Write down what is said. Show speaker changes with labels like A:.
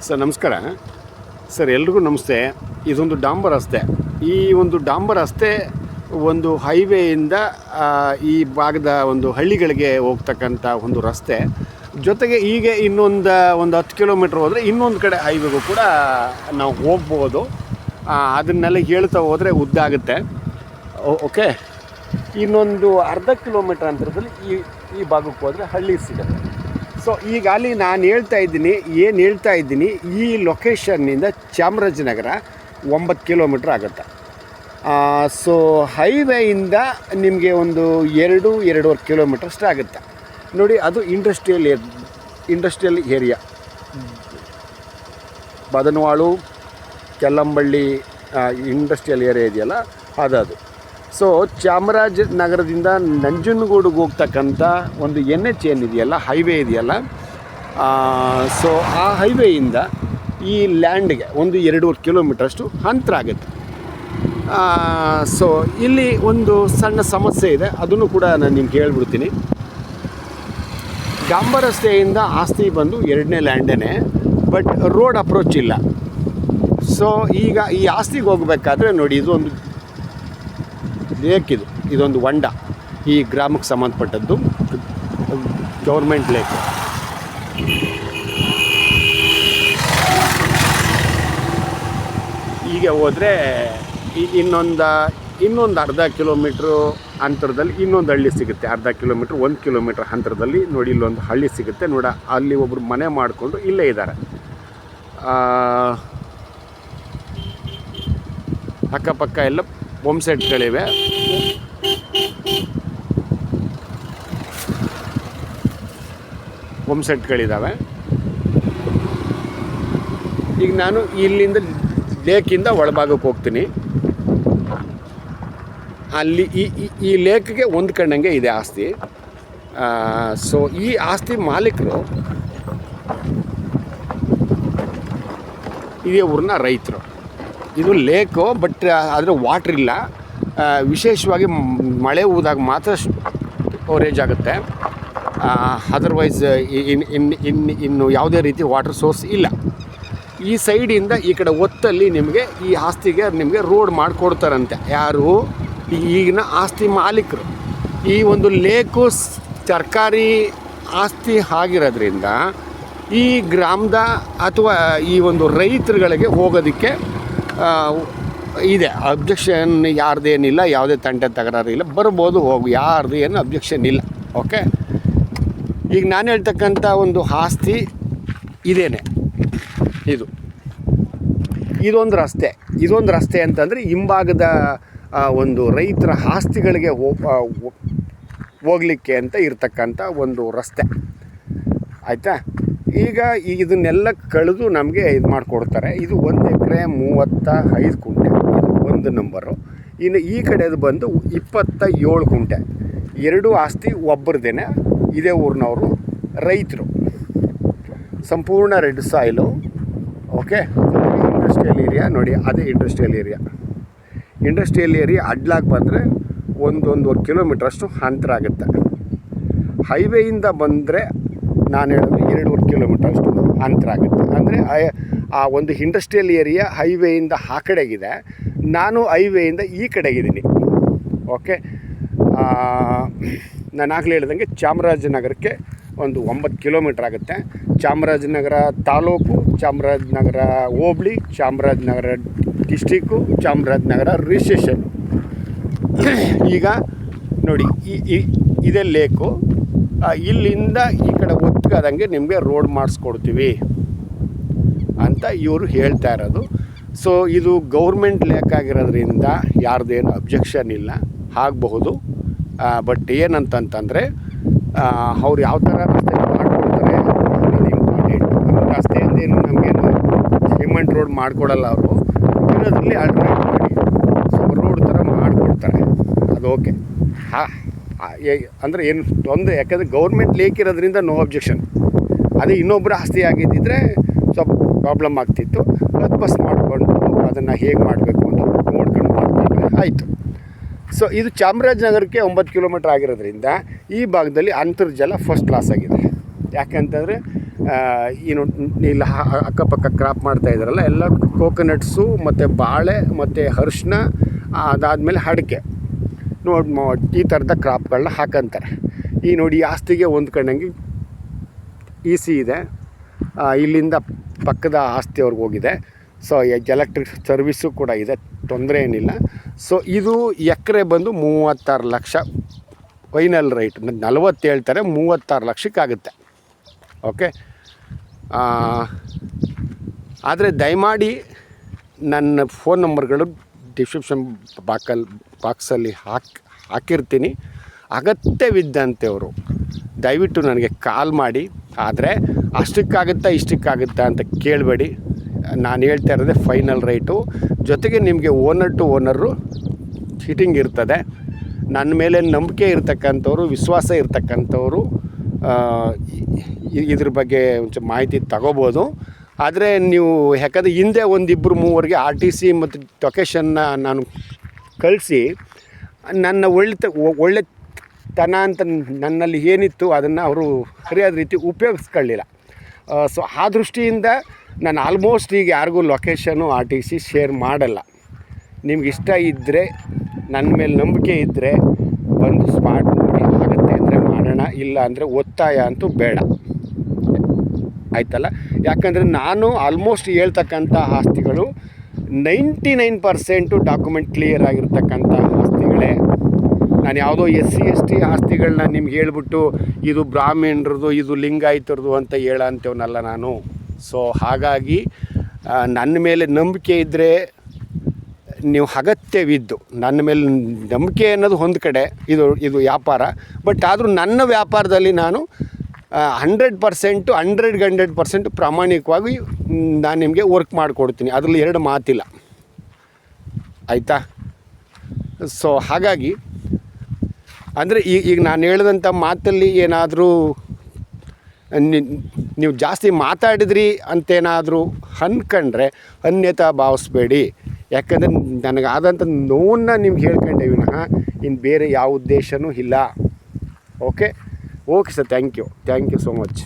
A: Sir ನಮಸ್ಕಾರ. Sir ಎಲ್ರಿಗೂ ನಮಸ್ತೆ. ಇದೊಂದು ಡಾಂಬರ್ ರಸ್ತೆ. ಈ ಒಂದು ಡಾಂಬರ್ ರಸ್ತೆ ಒಂದು ಹೈವೇಯಿಂದ ಈ ಭಾಗದ ಒಂದು ಹಳ್ಳಿಗಳಿಗೆ ಹೋಗ್ತಕ್ಕಂಥ ಒಂದು ರಸ್ತೆ. ಜೊತೆಗೆ ಹೀಗೆ ಒಂದು 10 ಕಿಲೋಮೀಟ್ರ್ ಹೋದರೆ ಇನ್ನೊಂದು ಕಡೆ ಹೈವೇಗೂ ಕೂಡ ನಾವು ಹೋಗ್ಬೋದು. ಅದನ್ನೆಲ್ಲ ಹೇಳ್ತಾ ಹೋದರೆ ಉದ್ದ ಆಗುತ್ತೆ. ಓಕೆ, ಇನ್ನೊಂದು ಅರ್ಧ ಕಿಲೋಮೀಟ್ರ್ ಅಂತರದಲ್ಲಿ ಈ ಭಾಗಕ್ಕೆ ಹೋದರೆ ಹಳ್ಳಿ ಸಿಗುತ್ತೆ. ಸೊ ಈಗ ಅಲ್ಲಿ ನಾನು ಹೇಳ್ತಾ ಇದ್ದೀನಿ ಈ ಲೊಕೇಶನ್ನಿಂದ ಚಾಮರಾಜನಗರ 9 ಕಿಲೋಮೀಟ್ರ್ ಆಗುತ್ತೆ. ಸೊ ಹೈವೇಯಿಂದ ನಿಮಗೆ ಒಂದು 2-2.5 ಕಿಲೋಮೀಟ್ರ್ ಅಷ್ಟೇ ಆಗುತ್ತೆ ನೋಡಿ. ಅದು ಇಂಡಸ್ಟ್ರಿಯಲ್ ಏರಿಯಾ, ಬದನವಾಳು ಕೆಲ್ಲಂಬಳ್ಳಿ ಇಂಡಸ್ಟ್ರಿಯಲ್ ಏರಿಯಾ ಇದೆಯಲ್ಲ ಅದು. ಸೊ ಚಾಮರಾಜನಗರದಿಂದ ನಂಜನಗೂಡಿಗೆ ಹೋಗ್ತಕ್ಕಂಥ ಒಂದು NH ಏನಿದೆಯಲ್ಲ, ಹೈವೇ ಇದೆಯಲ್ಲ, ಸೊ ಆ ಹೈವೇಯಿಂದ ಈ ಲ್ಯಾಂಡ್ಗೆ ಒಂದು 2.5 ಕಿಲೋಮೀಟ್ರಷ್ಟು ಅಂತರ ಆಗುತ್ತೆ. ಸೊ ಇಲ್ಲಿ ಒಂದು ಸಣ್ಣ ಸಮಸ್ಯೆ ಇದೆ, ಅದನ್ನು ಕೂಡ ನಾನು ನಿಮ್ಗೆ ಹೇಳ್ಬಿಡ್ತೀನಿ. ಡಾಂಬರ್ ರಸ್ತೆಯಿಂದ ಆಸ್ತಿ ಬಂದು 2ನೇ ಲ್ಯಾಂಡೇ, ಬಟ್ ರೋಡ್ ಅಪ್ರೋಚ್ ಇಲ್ಲ. ಸೊ ಈಗ ಈ ಆಸ್ತಿಗೆ ಹೋಗಬೇಕಾದ್ರೆ ನೋಡಿ, ಇದೊಂದು ಲೇಕ್, ಇದೊಂದು ಹೊಂಡ, ಈ ಗ್ರಾಮಕ್ಕೆ ಸಂಬಂಧಪಟ್ಟದ್ದು, ಗೌರ್ಮೆಂಟ್ ಲೇಕ್. ಹೀಗೆ ಹೋದರೆ ಇನ್ನೊಂದು ಅರ್ಧ ಕಿಲೋಮೀಟ್ರು ಅಂತರದಲ್ಲಿ ಇನ್ನೊಂದು ಹಳ್ಳಿ ಸಿಗುತ್ತೆ. ಅರ್ಧ ಕಿಲೋಮೀಟ್ರ್ 1 ಕಿಲೋಮೀಟ್ರ್ ಅಂತರದಲ್ಲಿ ನೋಡಿ ಇಲ್ಲೊಂದು ಹಳ್ಳಿ ಸಿಗುತ್ತೆ. ಅಲ್ಲಿ ಒಬ್ಬರು ಮನೆ ಮಾಡಿಕೊಂಡು ಇಲ್ಲೇ ಇದ್ದಾರೆ. ಅಕ್ಕಪಕ್ಕ ಎಲ್ಲ ಹೋಮ್ಸೆಟ್ಗಳಿವೆ. ಈಗ ನಾನು ಇಲ್ಲಿಂದ ಲೇಕಿಂದ ಒಳಭಾಗಕ್ಕೆ ಹೋಗ್ತೀನಿ. ಅಲ್ಲಿ ಈ ಲೇಕ್ಗೆ ಹೊಂದ್ಕೊಂಡಂಗೆ ಇದೆ ಆಸ್ತಿ. ಸೊ ಈ ಆಸ್ತಿ ಮಾಲೀಕರು ಇದೇ ಊರಿನ ರೈತರು. ಇದು ಲೇಕು, ಬಟ್ ಆದರೆ ವಾಟ್ರ್ ಇಲ್ಲ. ವಿಶೇಷವಾಗಿ ಮಳೆ ಹೋದಾಗ ಮಾತ್ರ ಸ್ಟೋರೇಜ್ ಆಗುತ್ತೆ. ಅದರ್ವೈಸ್ ಇನ್ನು ಯಾವುದೇ ರೀತಿ ವಾಟರ್ ಸೋರ್ಸ್ ಇಲ್ಲ. ಈ ಸೈಡಿಂದ ಈ ಕಡೆ ಒತ್ತಲ್ಲಿ ನಿಮಗೆ ಈ ಆಸ್ತಿಗೆ ನಿಮಗೆ ರೋಡ್ ಮಾಡಿಕೊಡ್ತಾರಂತೆ. ಯಾರು? ಈಗಿನ ಆಸ್ತಿ ಮಾಲೀಕರು. ಈ ಒಂದು ಲೇಕು ಸರ್ಕಾರಿ ಆಸ್ತಿ ಆಗಿರೋದ್ರಿಂದ ಈ ಗ್ರಾಮದ ಅಥವಾ ಈ ಒಂದು ರೈತರುಗಳಿಗೆ ಹೋಗೋದಕ್ಕೆ ಇದೆ. ಅಬ್ಜೆಕ್ಷನ್ ಯಾರ್ದೇನಿಲ್ಲ, ಯಾವುದೇ ತಂಟೆ ತಕರಾರು ಇಲ್ಲ, ಬರ್ಬೋದು, ಯಾರ್ದು ಏನು ಅಬ್ಜೆಕ್ಷನ್ ಇಲ್ಲ. ಓಕೆ, ಈಗ ನಾನು ಹೇಳ್ತಕ್ಕಂಥ ಒಂದು ಆಸ್ತಿ ಇದೇನೆ. ಇದೊಂದು ರಸ್ತೆ ಅಂತಂದರೆ ಹಿಂಭಾಗದ ಒಂದು ರೈತರ ಆಸ್ತಿಗಳಿಗೆ ಹೋಗಲಿಕ್ಕೆ ಅಂತ ಇರ್ತಕ್ಕಂಥ ಒಂದು ರಸ್ತೆ, ಆಯಿತಾ. ಈಗ ಇದನ್ನೆಲ್ಲ ಕಳೆದು ನಮಗೆ ಇದು ಮಾಡಿಕೊಡ್ತಾರೆ. ಇದು 1 ಎಕರೆ 35 ಗುಂಟೆ, ಇದು 1 ನಂಬರು. ಇನ್ನು ಈ ಕಡೆದು ಬಂದು 27 ಗುಂಟೆ. 2 ಆಸ್ತಿ ಒಬ್ಬರದೇನೆ, ಇದೇ ಊರಿನವರು, ರೈತರು, ಸಂಪೂರ್ಣ red soil. Okay, industrial area ನೋಡಿ, ಅದೇ ಇಂಡಸ್ಟ್ರಿಯಲ್ ಏರಿಯಾ ಅಡ್ಲಾಗಿ ಬಂದರೆ 1-1.5 ಕಿಲೋಮೀಟ್ರ್ ಅಷ್ಟು ಅಂತರ ಆಗುತ್ತೆ. ಹೈವೇಯಿಂದ ಬಂದರೆ ನಾನು ಹೇಳೋದು 2.5 ಕಿಲೋಮೀಟ್ರ್ ಅಷ್ಟು ಅಂತರ ಆಗುತ್ತೆ. ಅಂದರೆ ಆ ಒಂದು ಇಂಡಸ್ಟ್ರಿಯಲ್ ಏರಿಯಾ ಹೈವೇಯಿಂದ ಆ ಕಡೆಗಿದೆ, ನಾನು ಹೈವೇಯಿಂದ ಈ ಕಡೆಗಿದ್ದೀನಿ. ಓಕೆ, ನಾನು ಆಗಲೇ ಹೇಳ್ದಂಗೆ ಚಾಮರಾಜನಗರಕ್ಕೆ ಒಂದು 9 ಕಿಲೋಮೀಟ್ರ್ ಆಗುತ್ತೆ. ಚಾಮರಾಜನಗರ ತಾಲೂಕು, ಚಾಮರಾಜನಗರ ಹೋಬಳಿ, ಚಾಮರಾಜನಗರ ಡಿಸ್ಟಿಕ್ಕು, ಚಾಮರಾಜನಗರ ರಿಜಿಸ್ಟ್ರೇಷನ್. ಈಗ ನೋಡಿ, ಇದೇ ಲೇಕು. ಇಲ್ಲಿಂದ ಈ ಕಡೆ ಒತ್ತುಗಾದಂಗೆ ನಿಮಗೆ ರೋಡ್ ಮಾಡಿಸ್ಕೊಡ್ತೀವಿ ಅಂತ ಇವರು ಹೇಳ್ತಾ ಇರೋದು. ಸೊ ಇದು ಗೌರ್ಮೆಂಟ್ ಲೇಕ್ ಆಗಿರೋದ್ರಿಂದ ಯಾರ್ದೇನು ಅಬ್ಜೆಕ್ಷನ್ ಇಲ್ಲ, ಆಗಬಹುದು. ಬಟ್ ಏನಂತಂತಂದರೆ ಅವ್ರು ಯಾವ ಥರ ರಸ್ತೆ ಮಾಡಿಕೊಡ್ತಾರೆ ಅನ್ನೋದು ಇಂಪಾರ್ಟೆಂಟ್. ರಸ್ತೆಯಿಂದೇನು ನಮಗೇನು ಸಿಮೆಂಟ್ ರೋಡ್ ಮಾಡಿಕೊಡಲ್ಲ ಅವರು, ಇರೋದ್ರಲ್ಲಿ ಆಲ್ಟ್ರೇಟ್ ಮಾಡಿ ಸ್ವಲ್ಪ ರೋಡ್ ಥರ ಮಾಡಿಕೊಡ್ತಾರೆ. ಅದು ಓಕೆ. ಅಂದರೆ ಏನು ತೊಂದರೆ, ಯಾಕಂದರೆ ಗೌರ್ಮೆಂಟ್ ಲೇಕ್ ಇರೋದ್ರಿಂದ ನೋ ಅಬ್ಜೆಕ್ಷನ್. ಅದೇ ಇನ್ನೊಬ್ಬರು ಆಸ್ತಿ ಆಗಿದ್ದಿದ್ರೆ ಸ್ವಲ್ಪ ಪ್ರಾಬ್ಲಮ್ ಆಗ್ತಿತ್ತು. ಬಸ್ ಮಾಡಿಕೊಂಡು ಅದನ್ನು ಹೇಗೆ ಮಾಡಬೇಕು ಅಂತ ನೋಡ್ಕೊಂಡು ಮಾಡಿಕೊಂಡ್ರೆ ಆಯಿತು. ಸೊ ಇದು ಚಾಮರಾಜನಗರಕ್ಕೆ 9 ಕಿಲೋಮೀಟ್ರ್ ಆಗಿರೋದ್ರಿಂದ ಈ ಭಾಗದಲ್ಲಿ ಅಂತರ್ಜಲ ಫಸ್ಟ್ ಕ್ಲಾಸ್ ಆಗಿದೆ. ಯಾಕೆಂತಂದರೆ ಏನು ಇಲ್ಲಿ ಅಕ್ಕಪಕ್ಕ ಕ್ರಾಪ್ ಮಾಡ್ತಾ ಇದ್ದಾರಲ್ಲ ಎಲ್ಲ ಕೋಕೋನಟ್ಸು ಮತ್ತು ಬಾಳೆ ಮತ್ತು ಅರಿಶಿನ, ಅದಾದಮೇಲೆ ಅಡಿಕೆ ಈ ಥರದ ಕ್ರಾಪ್ಗಳನ್ನ ಹಾಕಂತಾರೆ. ಈ ನೋಡಿ ಈ ಆಸ್ತಿಗೆ ಹೊಂದ್ಕೊಂಡಂಗೆ EC ಇದೆ, ಇಲ್ಲಿಂದ ಪಕ್ಕದ ಆಸ್ತಿಯವ್ರಿಗೆ ಹೋಗಿದೆ. ಸೊ ಎಲೆಕ್ಟ್ರಿಕ್ ಸರ್ವಿಸು ಕೂಡ ಇದೆ, ತೊಂದರೆ ಏನಿಲ್ಲ. ಸೊ ಇದು ಎಕರೆ ಬಂದು 36 ಲಕ್ಷ ಫೈನಲ್ ರೈಟ್. 40 ಹೇಳ್ತಾರೆ, 36 ಲಕ್ಷಕ್ಕಾಗುತ್ತೆ. ಓಕೆ, ಆದರೆ ದಯಮಾಡಿ ನನ್ನ ಫೋನ್ ನಂಬರ್ಗಳು ಡಿಸ್ಕ್ರಿಪ್ಷನ್ ಬಾಕ್ಸಲ್ಲಿ ಹಾಕಿರ್ತೀನಿ. ಅಗತ್ಯವಿದ್ದಂತೆಯವರು ದಯವಿಟ್ಟು ನನಗೆ ಕಾಲ್ ಮಾಡಿ. ಆದರೆ ಅಷ್ಟಕ್ಕಾಗುತ್ತಾ ಇಷ್ಟಕ್ಕಾಗುತ್ತಾ ಅಂತ ಕೇಳಬೇಡಿ. ನಾನು ಹೇಳ್ತಾ ಇರೋದೇ ಫೈನಲ್ ರೇಟು. ಜೊತೆಗೆ ನಿಮಗೆ ಓನರ್ ಟು ಓನರು ಫಿಟ್ಟಿಂಗ್ ಇರ್ತದೆ. ನನ್ನ ಮೇಲೆ ನಂಬಿಕೆ ಇರ್ತಕ್ಕಂಥವ್ರು, ವಿಶ್ವಾಸ ಇರ್ತಕ್ಕಂಥವ್ರು ಇದ್ರ ಬಗ್ಗೆ ಒಂಚೂರು ಮಾಹಿತಿ ತಗೋಬೋದು. ಆದರೆ ನೀವು ಯಾಕಂದರೆ ಹಿಂದೆ 1-2-3 RTC ಮತ್ತು ಲೊಕೇಶನ್ನ ನಾನು ಕಳಿಸಿ ನನ್ನ ಒಳ್ಳೆತನ ಅಂತ ನನ್ನಲ್ಲಿ ಏನಿತ್ತು ಅದನ್ನು ಅವರು ಸರಿಯಾದ ರೀತಿ ಉಪಯೋಗಿಸ್ಕೊಳ್ಳಿಲ್ಲ. ಸೊ ಆ ದೃಷ್ಟಿಯಿಂದ ನಾನು ಆಲ್ಮೋಸ್ಟ್ ಈಗ ಯಾರಿಗೂ ಲೊಕೇಶನು RTC ಶೇರ್ ಮಾಡಲ್ಲ. ನಿಮ್ಗೆ ಇಷ್ಟ ಇದ್ದರೆ, ನನ್ನ ಮೇಲೆ ನಂಬಿಕೆ ಇದ್ದರೆ ಬಂದು ಸ್ಪಾಟ್ ನೋಡಿ, ಆಗುತ್ತೆ ಅಂದರೆ ಮಾಡೋಣ, ಇಲ್ಲ ಅಂದರೆ ಒತ್ತಾಯ ಅಂತೂ ಬೇಡ, ಆಯ್ತಲ್ಲ. ಯಾಕಂದರೆ ನಾನು ಆಲ್ಮೋಸ್ಟ್ ಹೇಳ್ತಕ್ಕಂಥ ಆಸ್ತಿಗಳು 99% ಡಾಕ್ಯುಮೆಂಟ್ ಕ್ಲಿಯರ್ ಆಗಿರ್ತಕ್ಕಂಥ ಆಸ್ತಿಗಳೇ. ನಾನು ಯಾವುದೋ SC ST ಆಸ್ತಿಗಳನ್ನ ನಿಮ್ಗೆ ಹೇಳ್ಬಿಟ್ಟು ಇದು ಬ್ರಾಹ್ಮಣರದು, ಇದು ಲಿಂಗಾಯತರದು ಅಂತ ಹೇಳೋಂಥವನಲ್ಲ ನಾನು. ಸೊ ಹಾಗಾಗಿ ನನ್ನ ಮೇಲೆ ನಂಬಿಕೆ ಇದ್ದರೆ, ನೀವು ಅಗತ್ಯವಿದ್ದು ನನ್ನ ಮೇಲೆ ನಂಬಿಕೆ ಅನ್ನೋದು ಒಂದು ಕಡೆ, ಇದು ವ್ಯಾಪಾರ. ಬಟ್ ಆದರೂ ನನ್ನ ವ್ಯಾಪಾರದಲ್ಲಿ ನಾನು 100% ಪ್ರಾಮಾಣಿಕವಾಗಿ ನಾನು ನಿಮಗೆ ವರ್ಕ್ ಮಾಡಿಕೊಡ್ತೀನಿ. ಅದರಲ್ಲಿ 2 ಮಾತಿಲ್ಲ, ಆಯಿತಾ. ಸೊ ಹಾಗಾಗಿ ಅಂದರೆ ಈಗ ನಾನು ಹೇಳಿದಂಥ ಮಾತಲ್ಲಿ ಏನಾದರೂ ನೀವು ಜಾಸ್ತಿ ಮಾತಾಡಿದ್ರಿ ಅಂತೇನಾದರೂ ಅಂದ್ಕೊಂಡ್ರೆ ಅನ್ಯತಾ ಭಾವಿಸ್ಬೇಡಿ. ಯಾಕಂದರೆ ನನಗಾದಂಥ ನೋವನ್ನು ನಿಮ್ಗೆ ಹೇಳ್ಕೊಂಡೆ ವಿನಃ ಇನ್ನು ಬೇರೆ ಯಾವ ಉದ್ದೇಶವೂ ಇಲ್ಲ. Okay sir, thank you so much.